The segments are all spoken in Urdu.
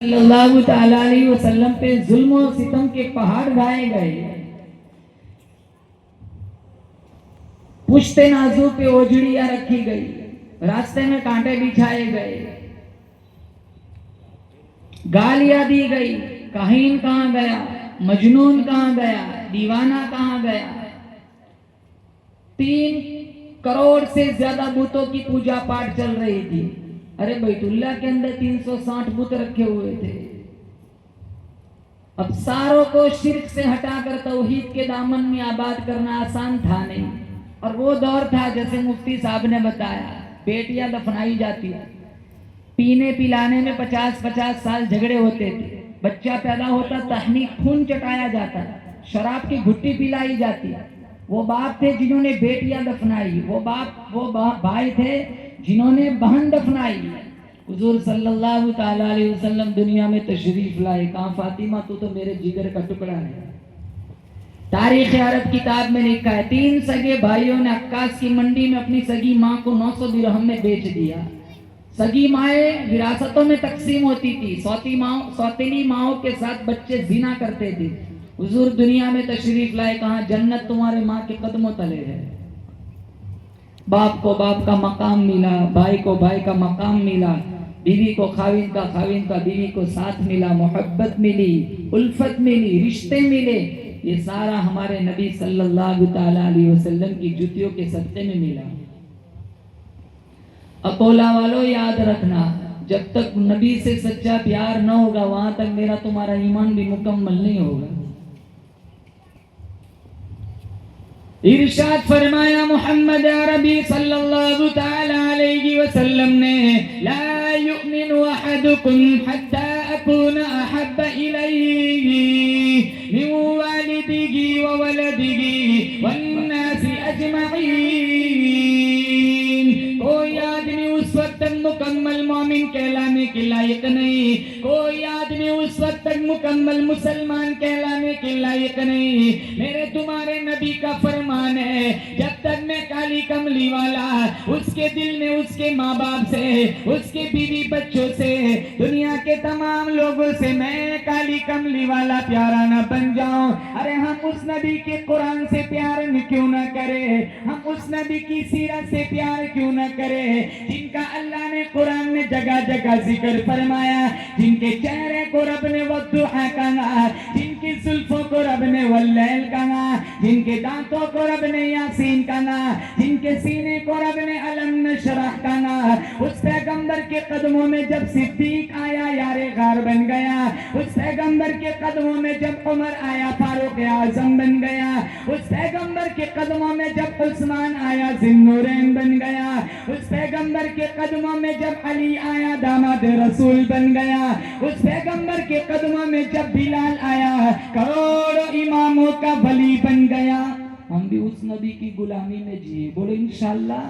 صلی اللہ تعالی علیہ وسلم پہ ظلم و ستم کے پہاڑ ڈھائے گئے، پشت نازو پہ اوجڑیاں رکھی گئی، راستے میں کانٹے بچھائے گئے، گالیاں دی گئی، کاہن کہاں گیا، مجنون کہاں گیا، دیوانہ کہاں گیا۔ 3 کروڑ سے زیادہ بتوں کی پوجا پاٹ چل رہی تھی۔ ارے بیت اللہ کے اندر 360 بت رکھے ہوئے تھے۔ اب ساروں کو شرک سے ہٹا کر توحید کے دامن میں آباد کرنا آسان تھا نہیں، اور وہ دور تھا جیسے مفتی صاحب نے بتایا، بیٹیاں دفنائی جاتی تھی، پینے پلانے میں 50-50 سال جھگڑے ہوتے تھے، بچہ پیدا ہوتا تحنیک خون چٹایا جاتا، شراب کی گھٹی پلائی جاتی۔ وہ باپ تھے جنہوں نے بیٹیاں دفنائی، وہ بھائی تھے جنہوں نے بہن دفنائی۔ حضور صلی اللہ تعالی علیہ وسلم دنیا میں تشریف لائے، کہا فاطمہ تو میرے جگر کا ٹکڑا ہے۔ تاریخ عرب کتاب میں لکھا ہے 3 سگے بھائیوں نے عکاس کی منڈی میں اپنی سگی ماں کو 900 درہم میں بیچ دیا۔ سگی مائیں وراثتوں میں تقسیم ہوتی تھی، سوتیلی ماؤں کے ساتھ بچے زنا کرتے تھے۔ حضور دنیا میں تشریف لائے، کہا جنت تمہارے ماں کے قدموں تلے ہے۔ باپ کو باپ کا مقام ملا، بھائی کو بھائی کا مقام ملا، بیوی کو خاوند کا بیوی کو ساتھ ملا، محبت ملی، الفت ملی، رشتے ملے۔ یہ سارا ہمارے نبی صلی اللہ تعالی علیہ وسلم کی جوتیوں کے صدقے میں ملا۔ اکولا والوں یاد رکھنا، جب تک نبی سے سچا پیار نہ ہوگا وہاں تک میرا تمہارا ایمان بھی مکمل نہیں ہوگا۔ ارشاد فرمایا محمد عربی صلی اللہ تعالی علیہ وسلم نے، لا یؤمن احدکم حتی اکون احب الیہ من والدہ وولدہ والناس اجمعین۔ کوئی آدمی اس وقت تک مکمل مومن کہلانے کے لائق نہیں، کوئی آدمی اس وقت تک مکمل مسلمان کہلانے کے لائق نہیں۔ میرے تمہارے نبی کا فرمان ہے، جب تک میں کالی کملی والا اس کے دل میں اس کے ماں باپ سے، اس کے بیوی بچوں سے، دنیا کے تمام لوگوں سے میں کالی کملی والا پیارا نہ بن جاؤں۔ ارے ہم اس نبی کے قرآن سے پیار کیوں نہ کرے، ہم اس نبی کی سیرت سے پیار کیوں نہ کرے، جن کا اللہ نے قرآن میں جگہ جگہ ذکر فرمایا، جن کے چہرے کو رب نے والضحیٰ کہا، جن کی زلفوں کو رب نے واللیل کہا، جن کے دانتوں کو رب نے یاسین کہا، جن کے سینے کو رب نے علم نشرح کہا۔ اس پیغمبر کے قدموں میں جب صدیق آیا یار غار بن گیا، اس پیغمبر کے قدموں میں جب عمر آیا فاروق اعظم بن گیا، اس پیغمبر کے قدموں میں جب عثمان آیا ذی النورین بن گیا، اس پیغمبر کے قدموں میں جب علی آیا داماد رسول بن گیا، اس پیغمبر کے قدموں میں جب بلال آیا کروڑوں اماموں کا ولی بن گیا۔ ہم بھی اس نبی کی غلامی میں جیے، بولے انشاءاللہ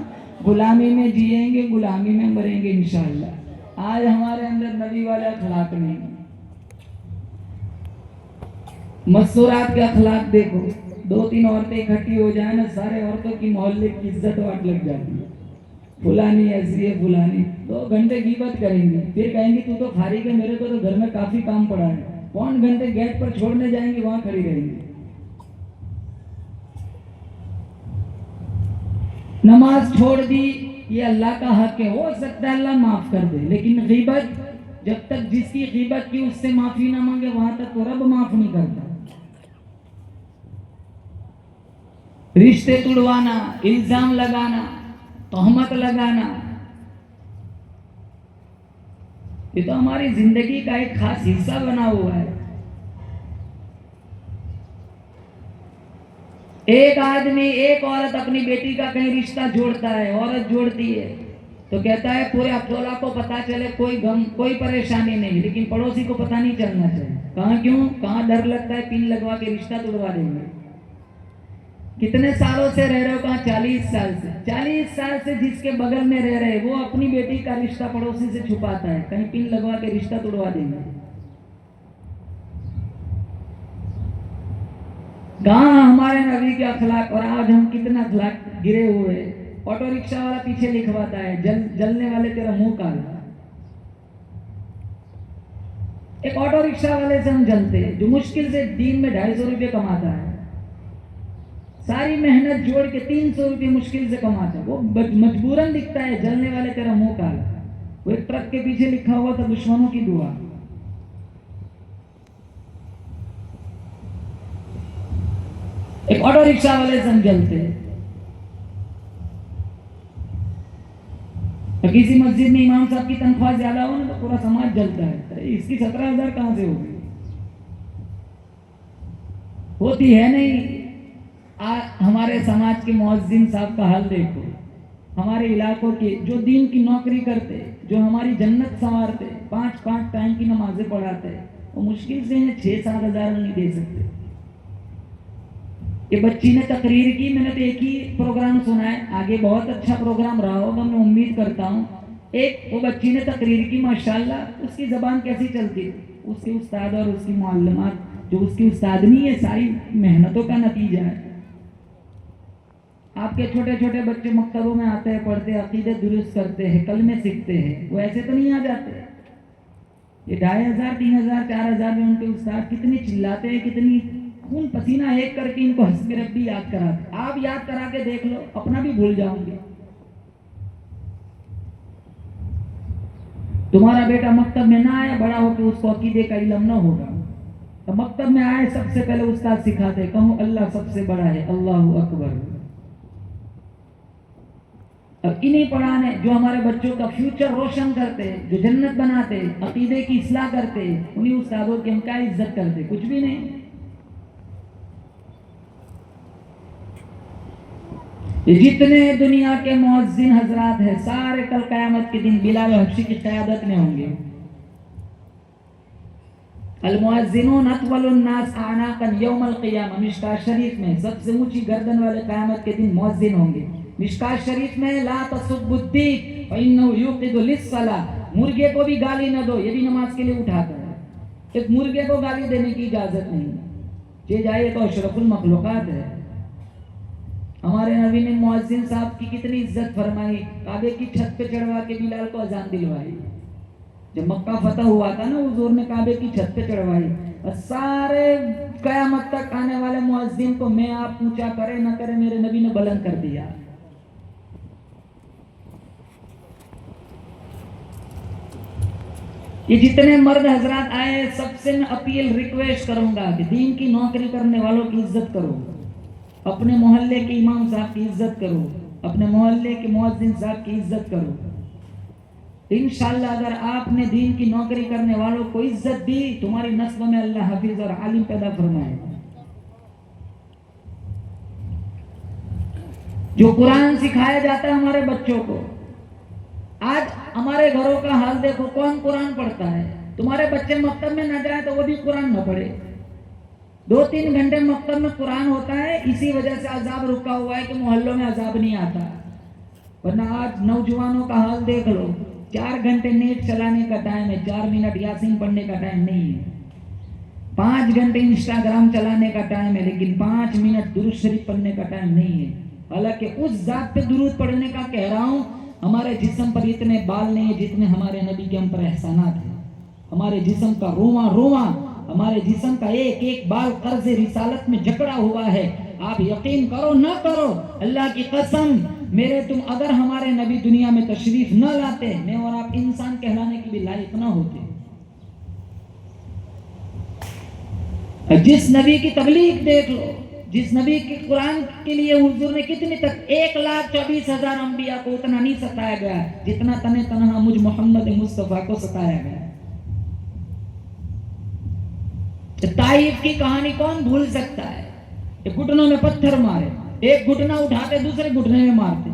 غلامی میں جیئیں گے، غلامی میں مریں گے انشاءاللہ۔ آج ہمارے اندر نبی والے اخلاق نہیں۔ مستورات کے اخلاق دیکھو، 2-3 عورتیں اکٹھی ہو جائیں نا، سارے عورتوں کی محلے کی عزت واٹ لگ جاتی ہے، فلانی ایسی ہے فلانی۔ 2 گھنٹے غیبت کریں گی، پھر کہیں گی تو فارغ ہے، میرے کو تو گھر میں کافی کام پڑا ہے، 5 گھنٹے گیٹ پر چھوڑنے جائیں گے، وہاں کھڑی رہیں گی۔ نماز چھوڑ دی، یہ اللہ کا حق ہے، ہو سکتا ہے اللہ معاف کر دے، لیکن غیبت جب تک جس کی غیبت کی اس سے معافی نہ مانگے وہاں تک تو رب معاف نہیں کرتا۔ رشتے توڑوانا، الزام لگانا، تہمت لگانا، یہ تو ہماری زندگی کا ایک خاص حصہ بنا ہوا ہے۔ ایک آدمی، ایک عورت اپنی بیٹی کا کہیں رشتہ جوڑتا ہے، عورت جوڑتی ہے تو کہتا ہے پورے اکٹولا کو پتا چلے، کوئی غم کوئی پریشانی نہیں، لیکن پڑوسی کو پتا نہیں چلنا چاہیے۔ کہاں کیوں؟ کہاں ڈر لگتا ہے پن لگوا کے رشتہ توڑوا دیں گے۔ کتنے سالوں سے رہ رہے ہو؟ کہاں 40 سال سے۔ 40 سال سے جس کے بغل میں رہ رہے وہ اپنی بیٹی کا رشتہ پڑوسی سے چھپاتا ہے، کہیں پن لگوا کے رشتہ توڑوا دیں گے۔ کہاں ہمارے نبی کے اخلاق، اور آج ہم کتنا اخلاق گرے ہوئے ہیں۔ آٹو رکشہ والا پیچھے لکھواتا ہے جلنے والے تیرا منہ کالا۔ ایک آٹو رکشہ والے سے ہم جلتے ہیں جو مشکل سے دن میں 250 روپے کماتا ہے، ساری محنت جوڑ کے 300 روپے مشکل سے کماتا ہے، وہ مجبوراً دکھتا ہے جلنے والے تیرا منہ کالا، وہ ایک ٹرک کے پیچھے لکھا ہوا تھا دشمنوں کی دعا۔ ایک آٹو رکشہ والے سے ہم جلتے ہیں، کسی مسجد میں امام صاحب کی تنخواہ زیادہ ہو نا تو پورا سماج جلتا ہے، اس کی 17,000 کہاں سے ہوگی؟ ہوتی ہے نہیں۔ ہمارے سماج کے مؤذن صاحب کا حال دیکھو، ہمارے علاقوں کے جو دین کی نوکری کرتے، جو ہماری جنت سنوارتے، 5 ٹائم کی نمازیں پڑھاتے، وہ مشکل سے 6-7 ہزار نہیں دے سکتے۔ یہ بچی نے تقریر کی، میں نے تو ایک ہی پروگرام سنا ہے، آگے بہت اچھا پروگرام رہا ہوگا میں امید کرتا ہوں۔ وہ بچی نے تقریر کی، ماشاءاللہ اس کی زبان کیسی چلتی، اس کے استاد اور اس کی معلومات جو اس کی استادنی ہے ساری محنتوں کا نتیجہ ہے۔ آپ کے چھوٹے چھوٹے بچے مکتبوں میں آتے ہیں، پڑھتے ہیں، عقیدے درست کرتے ہیں، کلمے سیکھتے ہیں، وہ ایسے تو نہیں آ جاتے۔ یہ 2,500 3,000 4,000 میں ان کے استاد کتنی چلاتے ہیں، کتنی خون پسینہ ایک کر کے ان کو حسب ربی یاد کراتے۔ آپ یاد کرا کے دیکھ لو، اپنا بھی بھول جاؤں گے۔ تمہارا بیٹا مکتب میں نہ آیا، بڑا ہو کے اس کو عقیدے کا علم نہ ہوگا، تو مکتب میں آئے سب سے پہلے استاد سکھاتے، کہو اللہ سب سے بڑا ہے، اللہ اکبر۔ اب انہیں پڑھانے جو ہمارے بچوں کا فیوچر روشن کرتے، جو جنت بناتے، عقیدے کی اصلاح کرتے، انہیں استادوں کی ہم کیا عزت کرتے؟ کچھ بھی نہیں۔ یہ جتنے دنیا کے مؤذن حضرات ہیں سارے کل قیامت کے دن بلال حبشی کی قیادت میں ہوں گے۔ المؤذنون اطول الناس اعناقا یوم القیامہ، مشکاۃ شریف میں سب سے اونچی گردن والے قیامت کے دن مؤذن ہوں گے۔ مشکاۃ شریف میں لا تسبوا الدیک فانه یوقظ للصلاۃ، مرغے کو بھی گالی نہ دو، یہ بھی نماز کے لیے اٹھاتا ہے۔ ایک مرغے کو گالی دینے کی اجازت نہیں، یہ جائے تو اشرف المخلوقات ہے۔ ہمارے نبی نے مؤذن صاحب کی کتنی عزت فرمائی، کعبے کی چھت پہ چڑھوا کے بلال کو اذان دلوائی۔ جب مکہ فتح ہوا تھا نا، حضور نے کعبے کی چھت پہ چڑھوائی، اور سارے قیامت تک آنے والے مؤذن کو میں آپ اونچا کرے نہ کرے میرے نبی نے بلند کر دیا۔ یہ جتنے مرد حضرات آئے سب سے میں اپیل ریکویسٹ کروں گا کہ دین کی نوکری کرنے والوں کی عزت کرو، اپنے محلے کے امام صاحب کی عزت کرو، اپنے محلے کے مؤذن صاحب کی عزت کرو۔ انشاءاللہ اگر آپ نے دین کی نوکری کرنے والوں کو عزت دی، تمہاری نسل میں اللہ حافظ اور عالم پیدا فرمائے جو قرآن سکھایا جاتا ہے ہمارے بچوں کو۔ آج ہمارے گھروں کا حال دیکھو، کون قرآن پڑھتا ہے؟ تمہارے بچے مکتب میں نہ جائیں تو وہ بھی قرآن نہ پڑھے، 2-3 گھنٹے مکتب میں قرآن ہوتا ہے، اسی وجہ سے عذاب رکا ہوا ہے کہ محلوں میں عذاب نہیں آتا۔ ورنہ آج نوجوانوں کا حال دیکھ لو، 4 گھنٹے نیٹ چلانے کا ٹائم ہے، 4 منٹ یاسین پڑھنے کا ٹائم نہیں ہے، 5 گھنٹے انسٹاگرام چلانے کا ٹائم ہے، لیکن 5 منٹ درود شریف پڑھنے کا ٹائم نہیں ہے۔ حالانکہ اس ذات پہ درود پڑھنے کا کہہ رہا ہوں، ہمارے جسم پر اتنے بال نہیں ہیں جتنے ہمارے نبی کے ہم پر احسانات ہیں۔ ہمارے جسم کا رواں رواں، ہمارے جسم کا ایک ایک بال قرض رسالت میں جکڑا ہوا ہے۔ آپ یقین کرو نہ کرو، اللہ کی قسم، میرے تم اگر ہمارے نبی دنیا میں تشریف نہ لاتے، میں اور آپ انسان کہلانے کی بھی لائق نہ ہوتے۔ جس نبی کی تبلیغ دیکھ لو، جس نبی کے قرآن کے لیے حضور نے کتنی تک 1,24,000 انبیاء کو اتنا نہیں ستایا گیا جتنا تنہا مجھ محمد مصطفیٰ کو ستایا گیا۔ طائف کی کہانی کون بھول سکتا ہے؟ ایک گھٹنوں میں پتھر مارے، ایک گھٹنا اٹھاتے دوسرے گھٹنے میں مارتے۔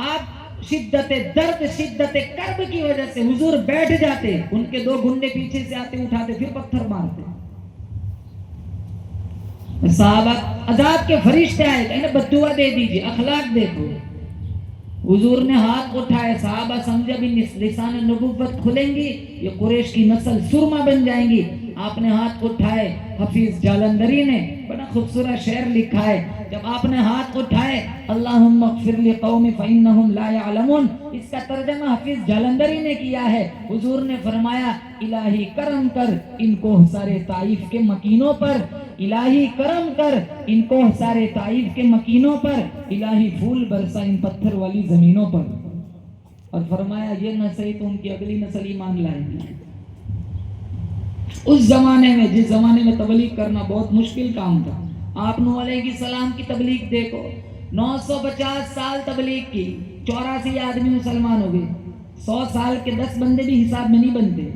آپ شدت درد شدت کرب کی وجہ سے حضور بیٹھ جاتے، ان کے 2 گھنڈے پیچھے سے آتے اٹھاتے پھر پتھر مارتے۔ صحابہ عذاب کے فرشتے آئے، کہیں بد دعا دے دیجیے، اخلاق دیکھو۔ حضور نے ہاتھ اٹھائے، صحابہ سمجھے بھی لسان نبوت کھلیں گی، یہ قریش کی نسل سرما بن جائیں گی۔ آپ نے ہاتھ اٹھائے، حفیظ جالندری نے بڑا خوبصورت شعر لکھا ہے، جب آپ نے ہاتھ اٹھائے اللہم اغفر لقوم فإنہم لا یعلمون، اس کا ترجمہ حفیظ جالندری نے کیا ہے. حضور نے فرمایا الہی کرم کر ان کو سارے طائف کے مکینوں پر، الہی کرم کر ان کو سارے طائف کے مکینوں پر، الہی پھول برسا ان پتھر والی زمینوں پر. اور فرمایا یہ نہ صحیح تو ان کی اگلی نسل ایمان لائے گی. اس زمانے میں، جس زمانے میں تبلیغ کرنا بہت مشکل کام تھا، آپ نوح علیہ السلام کی تبلیغ دیکھو، 950 سال تبلیغ کی، 84 آدمی مسلمان ہو گئے. 100 سال کے 10 بندے بھی حساب میں نہیں بنتے،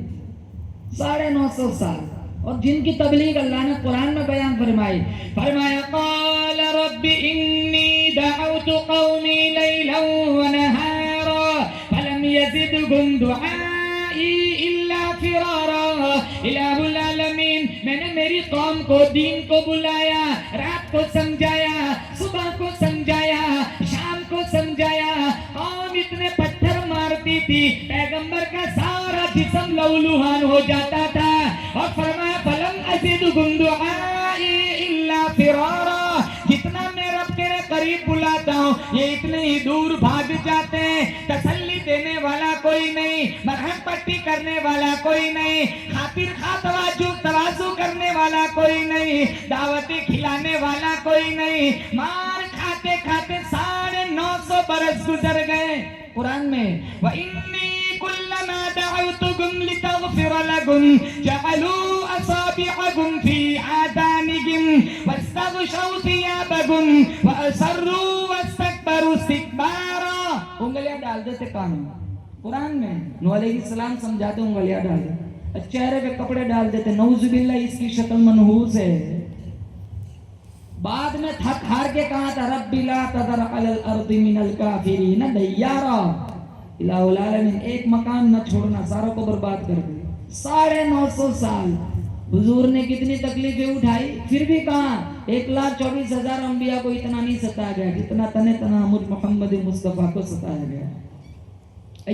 950 سال. اور جن کی تبلیغ اللہ نے قرآن میں بیان فرمائی، فرمایا قال رب انی دعوت قومی لیلا ونہارا فلم یزدہم دعائی الا فرارا. الہ العالمین، میں نے میری قوم کو دین کو بلایا، رات کو سمجھایا، صبح کو سمجھایا، شام کو سمجھایا. قوم اتنے پتھر مارتی تھی، پیغمبر کا سارا جسم لہولہان ہو جاتا تھا. اور فرمایا فلم ازدہم دعائی الا فرارا، جتنا میں رب تیرے قریب بلاتا ہوں یہ اتنے ہی دور بھاگ جاتے ہیں. تسلی دینے والا کوئی نہیں، مرہم پٹی کرنے والا کوئی نہیں، خاطر خواہ تواضع کرنے والا کوئی نہیں، دعوتیں کھلانے والا کوئی نہیں. مار کھاتے کھاتے 950 برس گزر گئے. قرآن میں وَإِنِّي كُلَّمَا دَعَوْتُكُمْ لِتَغْفِرَ لَكُمْ جَعَلُوا أَصَابِعَكُمْ فِي آذَانِهِمْ وَاسْتَغْشَوْا ثِيَابَكُمْ وَأَصَرُّوا وَاسْتَكْبَرُوا اسْتِكْبَارًا. انگلیاں ڈال دیتے کانوں میں. قرآن میں نوح علیہ السلام سمجھاتے انگلیاں ڈال دیتے، چہرے پہ کپڑے ڈال دیتے، نعوذ باللہ اس کی شکل منحوس ہے. بعد میں تھک ہار کے کہا تھا رب لا تذر علی الارض من الکافرین دیارا. الہ العالمین ایک مکان نہ چھوڑنا، ساروں کو برباد کر دے. 950 سال حضور نے کتنی تکلیفیں اٹھائی، پھر بھی کہا 1,24,000 انبیاء کو اتنا نہیں ستایا گیا جتنا تنہ تنہا مجھ محمد مصطفیٰ کو ستایا گیا.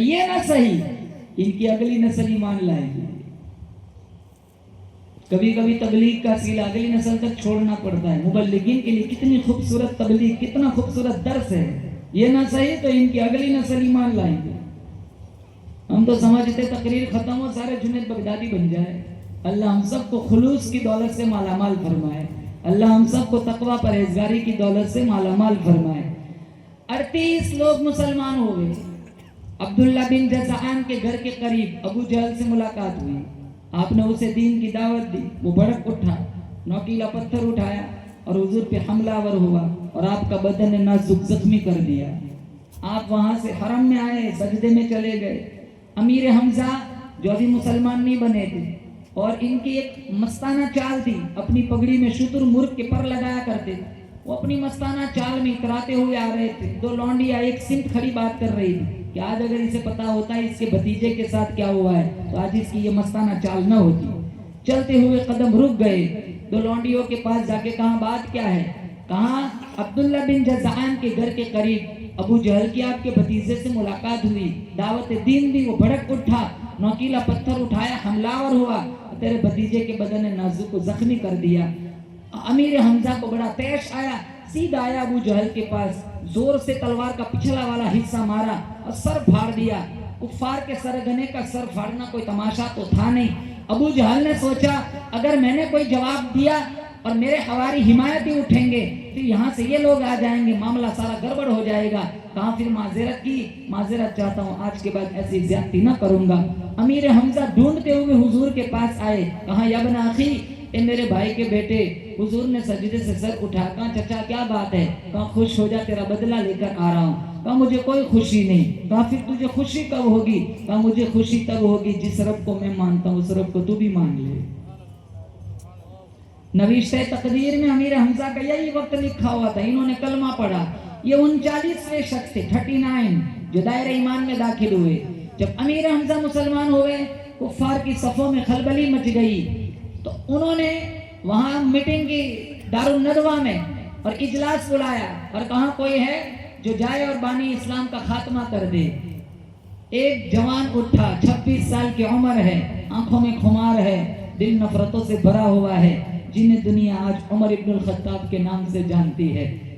یہ نہ صحیح ان کی اگلی نسل ایمان لائے گی. کبھی کبھی تبلیغ کا سلسلہ اگلی نسل تک چھوڑنا پڑتا ہے. مبلغین کے لیے کتنی خوبصورت تبلیغ، کتنا خوبصورت درس ہے. یہ نہ صحیح تو ان کی اگلی نسل ایمان لائیں گے. ہم تو سمجھتے تقریر ختم ہو سارے جنید بغدادی بن جائے. اللہ ہم سب کو خلوص کی دولت سے مالا مال فرمائے. اللہ ہم سب کو تقوی پرہیزگاری کی دولت سے مالا مال فرمائے. 38 لوگ مسلمان ہو گئے. عبداللہ بن جزعان کے گھر کے قریب ابو جہل سے ملاقات ہوئی. آپ نے اسے دین کی دعوت دی. وہ بھڑک اٹھا، نوکیلا پتھر اٹھایا اور حضور پہ حملہ آور ہوا اور آپ کا بدن نازک زخمی کر دیا. آپ وہاں سے حرم میں آئے، سجدے میں چلے گئے. امیر حمزہ جو ابھی مسلمان نہیں بنے تھے، اور ان کی ایک مستانہ چال تھی، اپنی پگڑی میں شتر مرغ کے پر لگایا کرتے تھے. وہ اپنی مستانہ چال میں اتراتے ہوئے آ رہے تھے. 2 لونڈیاں ایک سمت کھڑی بات کر رہی تھی کہ آج اگر اسے پتا ہوتا ہے اس کے بھتیجے کے ساتھ کیا ہوا ہے تو آج اس کی یہ مستانہ چال نہ ہوتی. چلتے ہوئے قدم رک گئے. 2 لونڈیوں کے پاس جا کے کہا بات کیا ہے؟ کہا عبداللہ بن جزعان کے گھر کے قریب ابو جہل کی آپ کے بھتیجے سے ملاقات ہوئی، دعوت دین دی. وہ بھڑک اٹھا، نوکیلا پتھر اٹھایا، حملہ آور ہوا، تیرے بھتیجے کے بدن نازک کو زخمی کر دیا. امیر حمزہ کو بڑا پیش آیا، سیدھا آیا ابو جہل کے پاس، زور سے تلوار کا پچھلا والا حصہ مارا اور سر پھاڑ دیا. کفار کے سرگنے کا سر پھاڑنا کوئی تماشا تو تھا نہیں. ابو جہل نے سوچا اگر میں نے کوئی جواب دیا اور میرے حواری حمایتی اٹھیں گے پھر یہاں سے یہ لوگ آ جائیں گے، معاملہ سارا گڑبڑ ہو جائے گا. کہاں پھر معذرت کی، معذرت چاہتا ہوں، آج کے بعد ایسی زیادتی نہ کروں گا. امیر حمزہ ڈھونڈتے ہوئے حضور کے پاس آئے. کہا یا ابن اخی، اے میرے بھائی کے بیٹے. حضور نے سجدے سے سر اٹھا. کہا چچا کیا بات ہے؟ کہا خوش ہو جا، تیرا بدلہ لے کر آ رہا ہوں. کہا مجھے کوئی خوشی نہیں. کہا پھر تجھے خوشی کب ہوگی؟ کہا مجھے خوشی تب ہوگی جس رب کو میں مانتا ہوں اس رب کو تو بھی مان لے. نوشتہ تقدیر میں امیر حمزہ کا یہی وقت لکھا ہوا تھا. انہوں نے کلمہ پڑھا. یہ 39ویں شخص تھے، 39 جو دائرہ ایمان میں داخل ہوئے. جب امیر حمزہ مسلمان ہوئے، کفار کی صفوں میں خلبلی مچ گئی تو انہوں نے وہاں میٹنگ کی دارالندوہ میں اور اجلاس بلایا اور کہاں کوئی ہے جو جائے اور بانی اسلام کا خاتمہ کر دے. ایک جوان اٹھا، 26 سال کی عمر ہے، آنکھوں میں خمار ہے، دل نفرتوں سے بھرا ہوا ہے، جنہیں دنیا آج عمر ابن الخطاب کے نام سے جانتی ہے.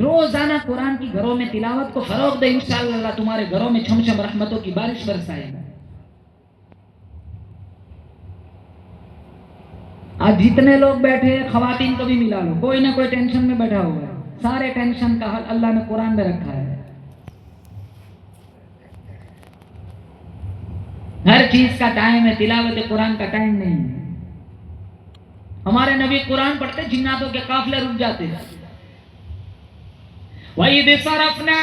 روزانہ قرآن کی گھروں میں تلاوت کو فروغ دے، انشاءاللہ اللہ تمہارے گھروں میں چھم چھم رحمتوں کی بارش برسائے گا۔ آج جتنے لوگ بیٹھے خواتین کو بھی ملا لو، کوئی نہ کوئی ٹینشن میں بیٹھا ہوا ہے، سارے ٹینشن کا حل اللہ نے قرآن میں رکھا ہے۔ ہر چیز کا ٹائم ہے، تلاوت قرآن کا ٹائم نہیں ہے۔ ہمارے نبی قرآن پڑھتے جناتوں کے قافلے رک جاتے ہیں۔ وَإِذْ صَرَفْنَا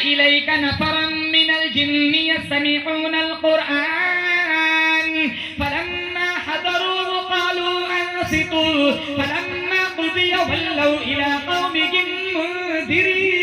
إِلَيْكَ نَفَرًا مِّنَ الْجِنِّ يَسْتَمِعُونَ الْقُرْآنَ فَلَمَّا حَضَرُوهُ قَالُوا أَنصِتُوا فَلَمَّا قُضِيَ وَلَّوْا إِلَىٰ قَوْمِهِم مُنذِرِينَ۔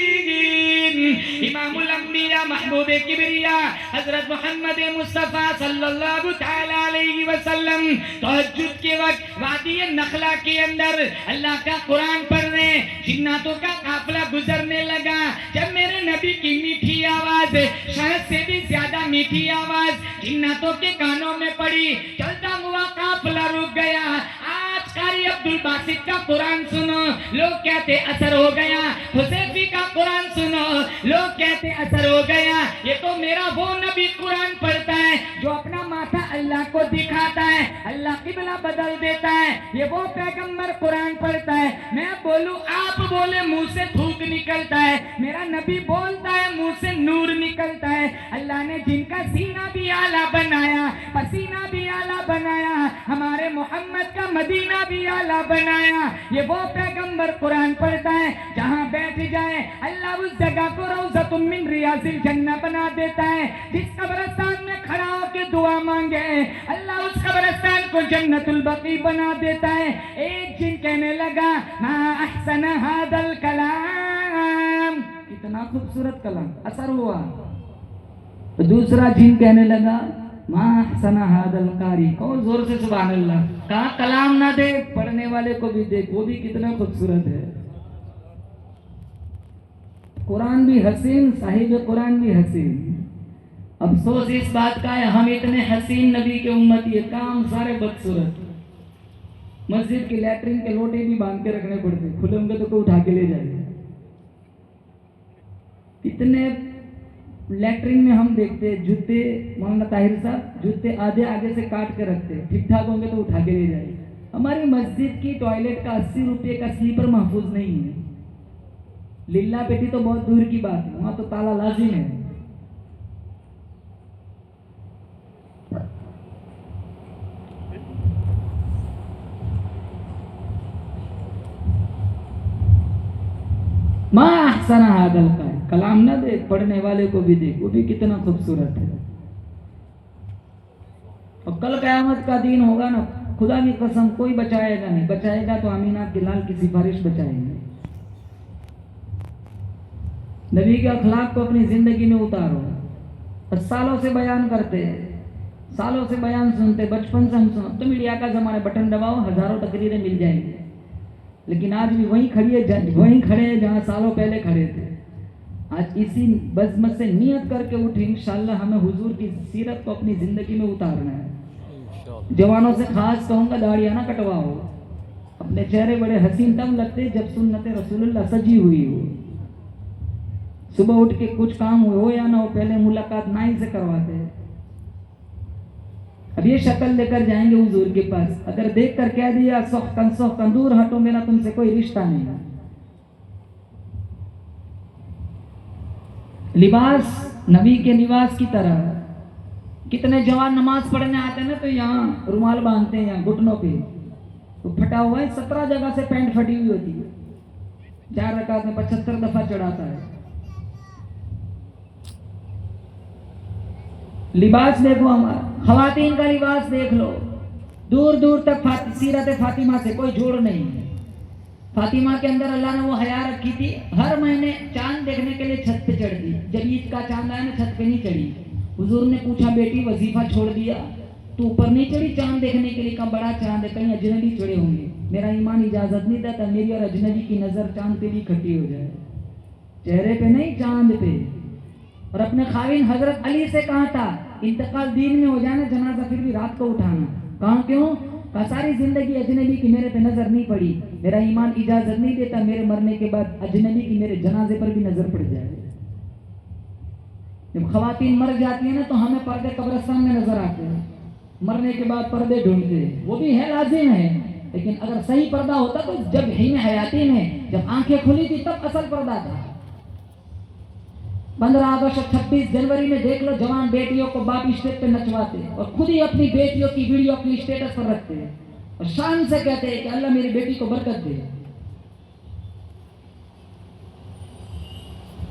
امام الانبیاء محبوب کبریا حضرت محمد مصطفیٰ صلی اللہ تعالی علیہ وسلم تہجد کے وقت وادی نخلا کے اندر اللہ کا قرآن پڑھنے، جناتوں کا قافلہ گزرنے لگا۔ جب میرے نبی کی میٹھی آواز، شہد سے بھی زیادہ میٹھی آواز جناتوں کے کانوں میں پڑی، چلتا ہوا قافلہ رک گیا۔ آج قاری عبد الباسط کا قرآن سنو، لوگ کہتے اثر ہو گیا۔ حذیفی کا قرآن سنو، لوگ کہتے اثر ہو گیا۔ یہ تو میرا وہ نبی قرآن پڑھتا ہے جو اپنا ماتھا اللہ کو دکھاتا ہے، اللہ قبلہ بدل دیتا ہے۔ یہ وہ پیغمبر قرآن پڑھتا ہے، میں بولوں آپ بولے منہ سے پھوک نکلتا ہے، میرا نبی بولتا ہے منہ سے نور نکلتا ہے۔ اللہ نے جن کا سینہ بھی اعلیٰ بنایا، پسینہ بھی اعلیٰ بنایا، ہمارے محمد کا مدینہ بھی اعلیٰ بنایا۔ یہ وہ پیغمبر قرآن پڑھتا ہے، جہاں بیٹھ جائے اللہ اس جگہ کو روضۃ من ریاض الجنہ بنا دیتا ہے۔ جس قبرستان میں کھڑا ہو کے دعا مانگے اللہ اس قبرستان کو جنت البقیع بنا دیتا ہے۔ ایک جن کہنے لگا ما احسن ھذا الکلام، کتنا خوبصورت کلام، اثر ہوا۔ دوسرا جن کہنے لگا ما احسن ھذا القاری، اور زور سے سبحان اللہ۔ کہا کلام نہ دے، پڑھنے والے کو بھی دیکھ، وہ بھی کتنا خوبصورت ہے۔ قرآن بھی حسین، صاحب قرآن بھی حسین۔ افسوس اس بات کا ہے ہم اتنے حسین نبی کے امتی، یہ کام سارے بدصورت۔ مسجد کی لیٹرین کے لوٹے بھی باندھ کے رکھنے پڑتے، کھلے ہوں گے تو کوئی اٹھا کے لے جائے۔ اتنے لیٹرین میں ہم دیکھتے جوتے، مولانا طاہر صاحب جوتے آدھے آگے سے کاٹ کے رکھتے، ٹھیک ٹھاک ہوں گے تو اٹھا کے لے جائے۔ ہماری مسجد کی ٹوائلٹ کا 80 روپے کا سلیپر محفوظ نہیں ہے۔ للہ بیٹی تو بہت دور کی بات ہے، وہاں تو تالا لازم ہے۔ ما احسن ھذا الکلام، کلام نہ دیکھ، پڑھنے والے کو بھی دیکھ، وہ بھی کتنا خوبصورت ہے۔ اور کل قیامت کا دن ہوگا نا، خدا کی قسم کوئی بچائے گا نہیں، بچائے گا تو امینہ کے لال کی سفارش بچائیں گے۔ نبی کے اخلاق کو اپنی زندگی میں اتارو۔ سالوں سے بیان کرتے ہیں، سالوں سے بیان سنتے، بچپن سے ہم سنتے، تو میڈیا کا زمانہ، بٹن دباؤ ہزاروں تقریریں مل جائیں گی، لیکن آج بھی وہیں کھڑے ہیں جہاں سالوں پہلے کھڑے تھے۔ آج اسی بزمت سے نیت کر کے اٹھیں، انشاءاللہ ہمیں حضور کی سیرت کو اپنی زندگی میں اتارنا ہے۔ جوانوں سے خاص کہوں گا داڑیاں نہ کٹواؤ، اپنے چہرے بڑے حسین تب لگتے جب سنت رسول اللہ سجی ہوئی ہو۔ صبح اٹھ کے کچھ کام ہو یا نہ ہو، پہلے ملاقات نائی سے کرواتے۔ اب یہ شکل لے کر جائیں گے حضور کے پاس، اگر دیکھ کر کہہ دیا سخن دور ہٹو، میرا تم سے کوئی رشتہ نہیں۔ لباس نبی کے لباس کی طرح، کتنے جوان نماز پڑھنے آتے ہیں نا تو یہاں رومال باندھتے ہیں، یہاں گھٹنوں پہ تو پھٹا ہوا ہے، 17 جگہ سے پینٹ پھٹی ہوئی ہوتی ہے، 4 رکعت میں 75 دفعہ چڑھاتا ہے۔ لباس دیکھو ہمارا، خواتین کا لباس دیکھ لو، دور دور تک سیرت فاطمہ سے کوئی جوڑ نہیں ہے۔ فاطمہ کے اندر اللہ نے وہ حیا رکھی تھی، ہر مہینے چاند دیکھنے کے لیے چھت پہ چڑھتی، جب عید کا چاند آیا نا چھت پہ نہیں چڑھی۔ حضور نے پوچھا بیٹی وظیفہ چھوڑ دیا تو اوپر نہیں چڑھی چاند دیکھنے کے لیے؟ کہا بڑا چاند ہے، کہیں اجنبی چڑھے ہوں گے، میرا ایمان اجازت نہیں دیتا میری اور اجنبی کی نظر چاند پہ بھی اکٹھی ہو جائے، چہرے پہ نہیں چاند پہ۔ اور اپنے خاوند حضرت علی سے کہا تھا انتقال دین میں ہو جانا، جنازہ پھر بھی رات کو اٹھانا۔ کہاں کیوں؟ ساری زندگی اجنبی کی میرے پہ نظر نہیں پڑی, میرا ایمان اجازت نہیں دیتا میرے مرنے کے بعد اجنبی کی میرے جنازے پر بھی نظر پڑ جائے. جب خواتین مر جاتی ہیں نا تو ہمیں پردے قبرستان میں نظر آتے ہیں, مرنے کے بعد پردے ڈھونڈتے ہیں, وہ بھی ہے لازم ہے, لیکن اگر صحیح پردہ ہوتا تو جب حین حیاتی میں جب آنکھیں کھلی تھی تب اصل پردہ تھا. 15 اگست 26 جنوری میں دیکھ لو جوان بیٹیوں کو باپ اسٹیج پہ نچواتے اور خود ہی اپنی بیٹیوں کی ویڈیو اپنی اسٹیٹس پر رکھتے ہیں اور شان سے کہتے ہیں کہ اللہ میری بیٹی کو برکت دے.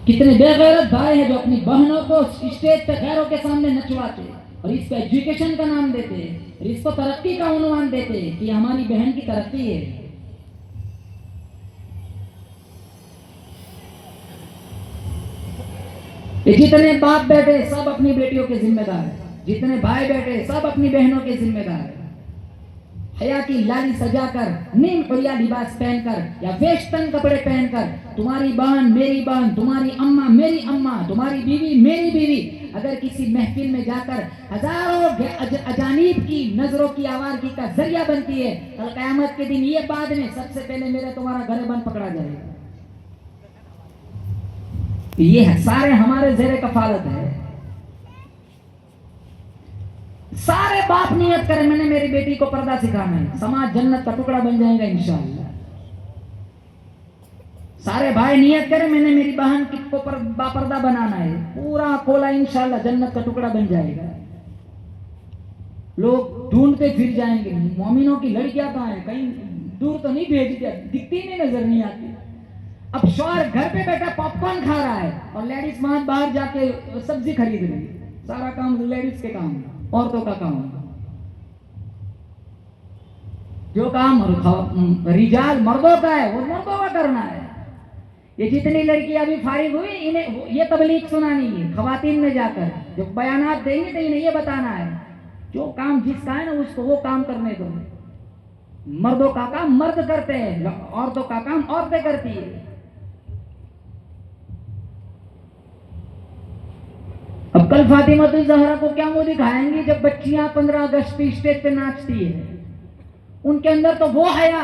کتنے بے غیرت بھائی ہیں جو اپنی بہنوں کو اسٹیج پہ غیروں کے سامنے نچواتے اور اس کو ایجوکیشن کا نام دیتے اور اس کو ترقی کا عنوان دیتے کہ یہ ہماری بہن کی ترقی ہے. جتنے باپ بیٹے سب اپنی بیٹیوں کے ذمہ دار ہیں, جتنے بھائی بیٹے سب اپنی بہنوں کے ذمہ دار ہیں. حیا کی لالی سجا کر, نیم عریا لباس پہن کر یا ویسٹرن کپڑے پہن کر تمہاری بہن میری بہن, تمہاری اماں میری اماں, تمہاری بیوی میری بیوی اگر کسی محفل میں جا کر ہزاروں اجانب کی نظروں کی آوارگی کا ذریعہ بنتی ہے, کل قیامت کے دن یہ بعد میں سب سے پہلے میرا تمہارا گھر بند پکڑا جائے گا. یہ سارے ہمارے زیر کفالت ہے. سارے باپ نیت کریں میں نے میری بیٹی کو پردہ سکھانا ہے, سماج جنت کا ٹکڑا بن جائے گا انشاءاللہ. سارے بھائی نیت کریں میں نے میری بہن کو باپردہ بنانا ہے, پورا کھولا انشاءاللہ جنت کا ٹکڑا بن جائے گا. لوگ ڈھونڈتے پھر جائیں گے مومنوں کی لڑکیاں کہاں ہیں, کہیں دور تو نہیں بھیج دیا, دکھتی نہیں, نظر نہیں آتی. اب شوہر گھر پہ بیٹھا پاپ کارن کھا رہا ہے اور لیڈیز وہاں باہر جا کے سبزی خرید رہی ہے. سارا کام لیڈیز کے کام, عورتوں کا کام. جو کام رجال مردوں کا ہے وہ مردوں کا کرنا ہے. یہ جتنی لڑکیاں ابھی فارغ ہوئی انہیں یہ تبلیغ سنانی ہے خواتین میں جا کر, جو بیانات دیں گے تو انہیں یہ بتانا ہے جو کام جس کا ہے نا اس کو وہ کام کرنے دو. مردوں کا کام مرد کرتے ہیں, عورتوں کا کام عورتیں کرتی ہے. اب کل فاطمہ الزہرا کو کیا وہ دکھائیں گی جب بچیاں 15 اگست پہ اسٹیج پہ ناچتی ہے, ان کے اندر تو وہ حیا.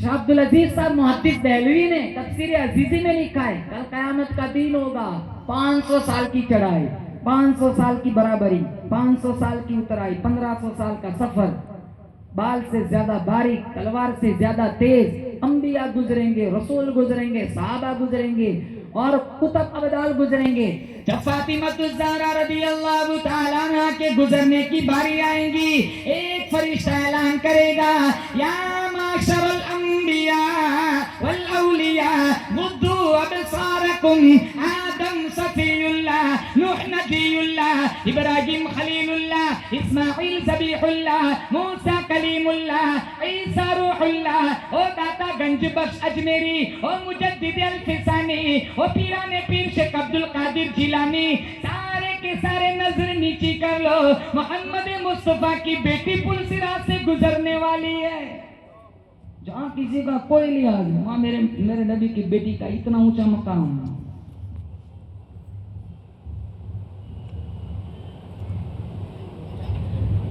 شاہ عبد العزیز صاحب محدث دہلوی نے تفسیر عزیزی میں لکھا ہے کل قیامت کا دن ہوگا, 500 سال کی چڑھائی, 500 سال کی برابری, 500 سال کی اترائی, 1500 سال کا سفر, بال سے زیادہ باریک تلوار سے زیادہ تیز, انبیاء گزریں گے, رسول گزریں گے, صحابہ گزریں گے اور کتب ابدال گزریں گے. جب فاطمہ الزہرا رضی اللہ تعالیٰ عنہ کے گزرنے کی باری آئیں گی, ایک فرشتہ اعلان کرے گا یا معاشر الانبیاء والاولیاء غضوا ابصارکم, آدم صفی اللہ, نوح نبی اللہ, ابراہیم خلیل اللہ, اسماعیل ذبیح اللہ, موسیٰ کلیم اللہ, عیسیٰ روح اللہ, او داتا گنج بخش اجمیری, او مجدد الفسانی, او پیران پیر شیخ عبد القادر جیلانی, سارے کے سارے نظر نیچی کر لو, محمد مصطفیٰ کی بیٹی پل صراط سے گزرنے والی ہے. جہاں کسی کا کوئی لحاظ نہیں, وہاں میرے نبی کی بیٹی کا اتنا اونچا مقام.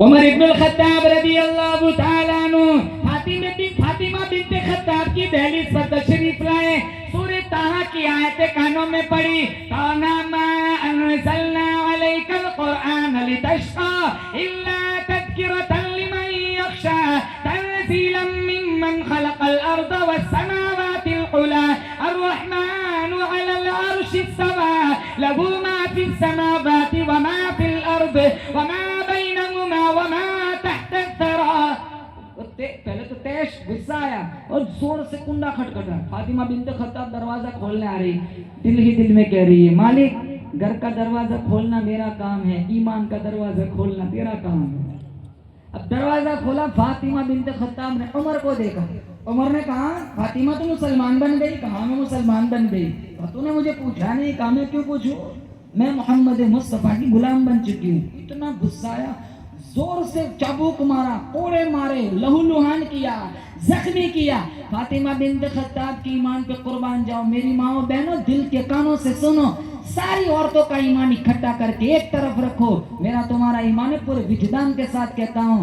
عمر ابن الخطاب رضی اللہ تعالیٰ عنہ فاطمہ بنت خطاب کی دہلیز پر تشریف لائے, سورہ طٰہٰ کی آیتیں کانوں میں پڑھی, طٰہٰ ما انزلنا علیک القرآن لتشقى الا تذکرۃ لمن یخشى تنزیلا ممن خلق الارض والسماوات العلی الرحمن علی العرش استوى له ما فی السماوات وما فی الارض وما وما تحت الثرى. پہلے تو تیش غصہ آیا اور زور سے کنڈا کھٹکھٹا. فاطمہ بنت خطاب دروازہ کھولنے آ رہی, دل ہی دل میں کہہ رہی ہے مالک گھر کا دروازہ کھولنا میرا کام ہے, ایمان کا دروازہ کھولنا تیرا کام ہے. اب دروازہ کھولا, فاطمہ بنت خطاب نے عمر کو دیکھا. عمر نے کہا فاطمہ تو مسلمان بن گئی. کہا میں مسلمان بن گئی. تو نے مجھے پوچھا نہیں. کہا میں کیوں پوچھوں, میں محمد مصطفیٰ کی غلام بن چکی ہوں. اتنا غصہ آیا, زور سے چابوک مارا, کوڑے مارے, لہو لہان کیا, زخمی کیا. فاطمہ بنت خطاب کی ایمان پہ قربان جاؤ. میری ماں بہنوں دل کے کانوں سے سنو, ساری عورتوں کا ایمان اکٹھا کر کے ایک طرف رکھو. میرا تمہارا ایمان پورے وجدان کے ساتھ کہتا ہوں,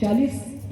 40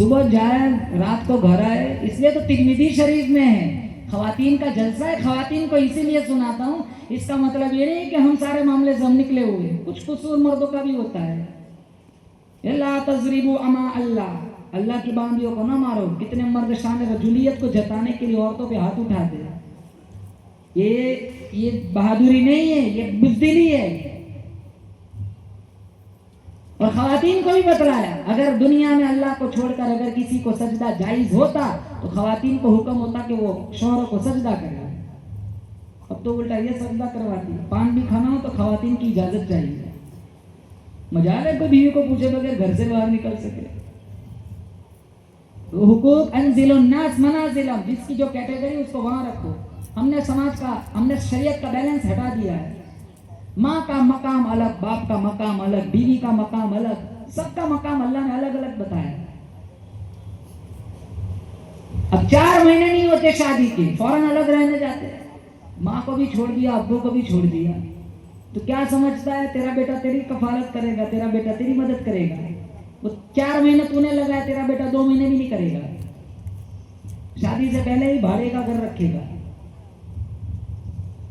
صبح جائے رات کو گھر آئے. اس لیے تو ترمذی شریف میں ہے خواتین کا جلسہ ہے. خواتین کو اسی لیے سناتا ہوں. اس کا مطلب یہ نہیں کہ ہم سارے معاملے سے ہم نکلے ہوئے, کچھ قصور مردوں کا بھی ہوتا ہے. لا تضربوا اما اللہ, اللہ کی باندیوں کو نہ مارو. کتنے مرد شان رجولیت کو جتانے کے لیے عورتوں پہ ہاتھ اٹھاتے ہیں. یہ بہادری نہیں ہے, یہ بزدلی ہے. اور خواتین کو بھی بتلایا اگر دنیا میں اللہ کو چھوڑ کر اگر کسی کو سجدہ جائز ہوتا تو خواتین کو حکم ہوتا کہ وہ شوہروں کو سجدہ کرے. اب تو الٹا یہ سجدہ کرواتی. پان بھی کھانا ہو تو خواتین کی اجازت چاہیے. مجال ہے کوئی بیوی کو پوچھے بغیر گھر سے باہر نکل سکے. حقوق انزل الناس منازلہم, جس کی جو کیٹیگری اس کو وہاں رکھو. ہم نے سماج کا, ہم نے شریعت کا بیلنس ہٹا دیا ہے. ماں کا مقام الگ, باپ کا مقام الگ, بیوی کا مقام الگ, سب کا مقام اللہ نے الگ الگ بتایا. اب 4 مہینے نہیں ہوتے شادی کے, فوراً الگ رہنے جاتے ہیں. ماں کو بھی چھوڑ دیا, ابو کو بھی چھوڑ دیا. تو کیا سمجھتا ہے تیرا بیٹا تیری کفالت کرے گا, تیرا بیٹا تیری مدد کرے گا. وہ 4 مہینے تو نے لگایا, تیرا بیٹا 2 مہینے بھی نہیں کرے گا. شادی سے پہلے ہی بھاڑے کا گھر رکھے گا.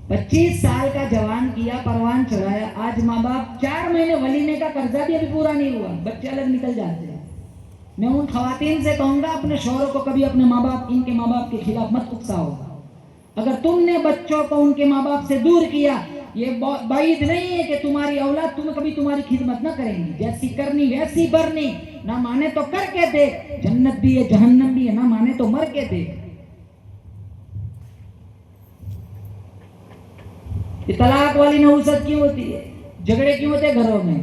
25 سال کا جوان کیا, پروان چڑھایا. آج ماں باپ 4 مہینے ولیمے کا قرضہ بھی ابھی پورا نہیں ہوا, بچے الگ نکل جاتے ہیں. میں ان خواتین سے کہوں گا اپنے شوہروں کو کبھی اپنے ماں باپ, ان کے ماں باپ کے خلاف مت اکساؤ. اگر تم نے بچوں کو ان کے ماں باپ سے دور کیا, یہ بعید نہیں ہے کہ تمہاری اولاد تمہیں کبھی تمہاری خدمت نہ کریں گی. جیسی کرنی ویسی برنی. نہ مانے تو کر کے دیکھ, جنت بھی ہے جہنم بھی ہے. نہ مانے تو مر کے دیکھ. یہ طلاق والی نحوست کیوں ہوتی ہے, جھگڑے کیوں ہوتے گھروں میں.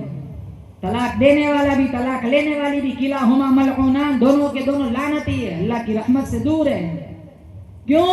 طلاق دینے والا بھی طلاق لینے والی بھی کلاہما ملعونان, دونوں کے دونوں لعنتی ہے, اللہ کی رحمت سے دور ہے. کیوں؟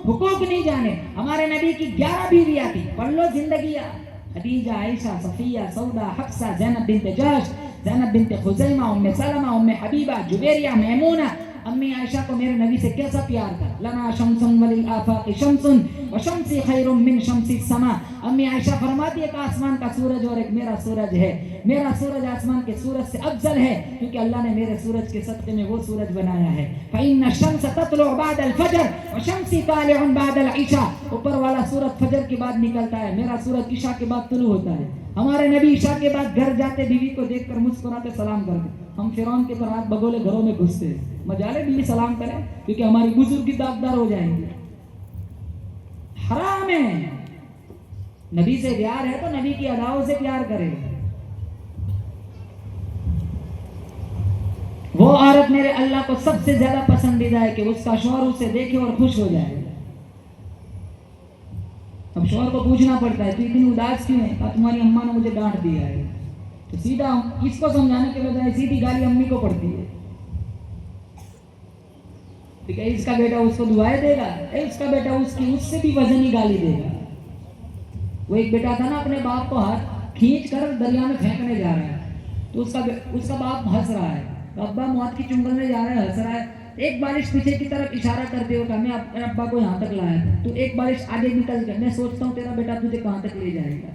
حقوق نہیں جانے. ہمارے نبی کی 11 بیویاں تھی, پڑھ لو زندگیاں. خدیجہ, عائشہ, صفیہ, سودا, حفصہ, زینب بنت جحش, زینب بنت خزیمہ, ام سلمہ, ام حبیبہ, جویریہ, میمونہ. امی عائشہ کو میرے نبی سے کیسا پیار تھا. لنا شمس وللآفاق شمس وشمسی خیر من شمس السماء. امی عائشہ فرماتی ہے کہ آسمان کا سورج اور ایک میرا سورج ہے. میرا سورج آسمان کے سورج سے افضل ہے کیونکہ اللہ نے میرے سورج کے صدقے میں وہ سورج بنایا ہے. فإن الشمس تطلع بعد الفجر وشمسی طالع بعد العشاء. اوپر والا سورج فجر کے بعد نکلتا ہے, میرا سورج عشاء کے بعد طلوع ہوتا ہے. ہمارے نبی عشاء کے بعد گھر جاتے, بیوی کو دیکھ کر مسکراتے, سلام کرتے. ہم فرعون کے طرح ہاتھ بگولے گھروں میں گھستے. مجالے بیوی سلام کریں کیونکہ ہماری بزرگی داغدار ہو جائیں گے. حرام ہے. نبی سے پیار ہے تو نبی کی اداؤں سے پیار کرے. وہ عورت میرے اللہ کو سب سے زیادہ پسندیدہ ہے کہ اس کا شوہر اسے دیکھے اور خوش ہو جائے. اب شوہر کو پوچھنا پڑتا ہے تو اتنی اداس کیوں ہے؟ کہا تمہاری اماں نے مجھے ڈانٹ دیا ہے. تو سیدھا اس کو سمجھانے کے بجائے سیدھی گالی امی کو پڑتی ہے. ٹھیک ہے, اس کا بیٹا اس کو دعائیں دے گا, اس کا بیٹا اس سے بھی وزنی گالی دے گا. وہ ایک بیٹا تھا نا, اپنے باپ کو ہاتھ کھینچ کر دریا میں پھینکنے جا رہا ہے. تو اس کا باپ ہنس رہا ہے. ابا موت کی چنگل میں جا رہا ہے, ہنس رہا ہے. ایک بارش پیچھے کی طرف اشارہ کرتے ہو کہ میں اپنے ابا کو یہاں تک لایا تھا, تو ایک بارش آگے نکل گیا. میں سوچتا ہوں تیرا بیٹا تجھے کہاں تک لے جائے گا.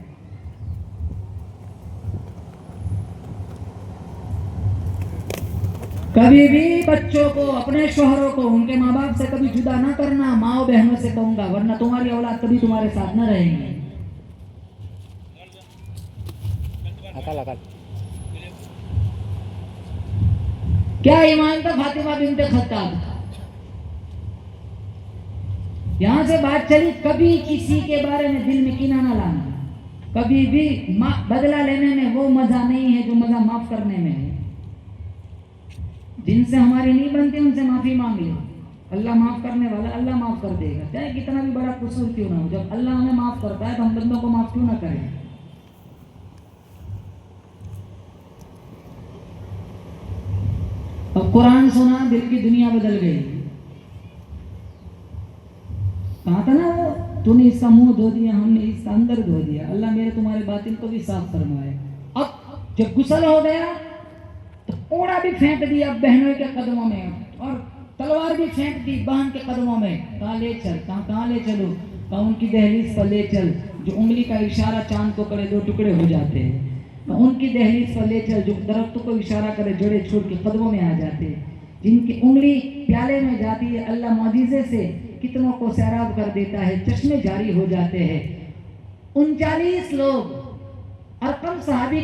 کبھی بھی بچوں کو, اپنے شوہروں کو ان کے ماں باپ سے کبھی جدا نہ کرنا. ماں بہنوں سے کہوں گا, ورنہ تمہاری اولاد کبھی تمہارے ساتھ نہ رہیں گے. کیا ایمان تھا فاطمہ بنت خطاب. یہاں سے بات چلی, کبھی کسی کے بارے میں دل میں کینہ نہ لانا. کبھی بھی بدلہ لینے میں وہ مزہ نہیں ہے جو مزہ معاف کرنے میں ہے. جن سے ہماری نہیں بنتی ان سے معافی مانگ لے. اللہ معاف کرنے والا, اللہ معاف کر دے گا, چاہے کتنا بھی بڑا قصور کیوں نہ ہو. جب اللہ ہمیں معاف کرتا ہے تو ہم بندوں کو معاف کیوں نہ کریں. اب قرآن سنا, دل کی دنیا بدل گئی. کہا تھا نا وہ, تو نے اس کا منہ دھو دیا, ہم نے اس کا اندر دھو دیا. اللہ میرے تمہارے باطن کو بھی صاف فرمائے. اب جب غسل ہو گیا تو اوڑا بھی پھینک دیا بہنوں کے قدموں میں, اور تلوار بھی پھینک دی بہن کے قدموں میں. کہاں لے چل, کہاں لے چلو. کہا ان کی دہلیز پر لے چل جو انگلی کا اشارہ چاند کو کرے 2 ٹکڑے ہو جاتے ہیں. ان کی دہلیز پر لے چل جو درخت کو اشارہ کرے جڑے چھوڑ کے قدموں میں آ جاتے. جن کی انگلی پیالے میں جاتی ہے اللہ معجزے سے کتنوں کو سیراب کر دیتا ہے، چشمے جاری ہو جاتے ہیں۔ 39 لوگ ارقم صحابی